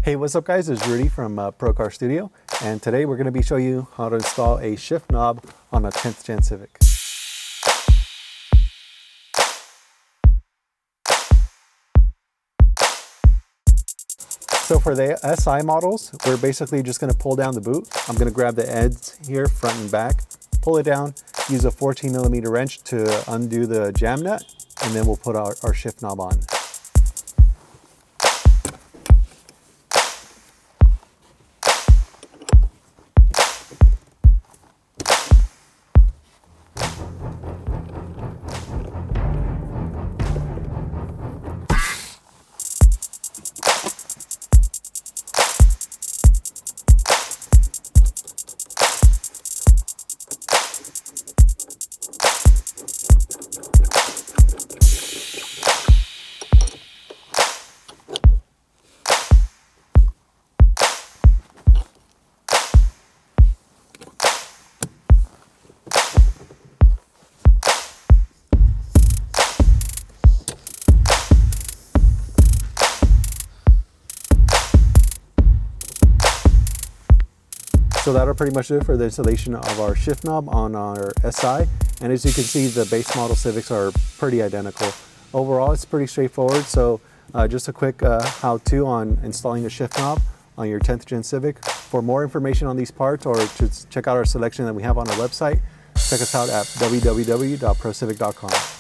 Hey, what's up guys? It's Rudy from Pro Car Studio, and today we're going to be showing you how to install a shift knob on a 10th gen Civic. So for the SI models, we're basically just going to pull down the boot. I'm going to grab the ends here, front and back, pull it down, use a 14mm wrench to undo the jam nut, and then we'll put our shift knob on. So that'll pretty much do it for the installation of our shift knob on our SI. And as you can see, the base model Civics are pretty identical. Overall, it's pretty straightforward. So just a quick how-to on installing a shift knob on your 10th gen Civic. For more information on these parts or to check out our selection that we have on our website, check us out at www.procivic.com.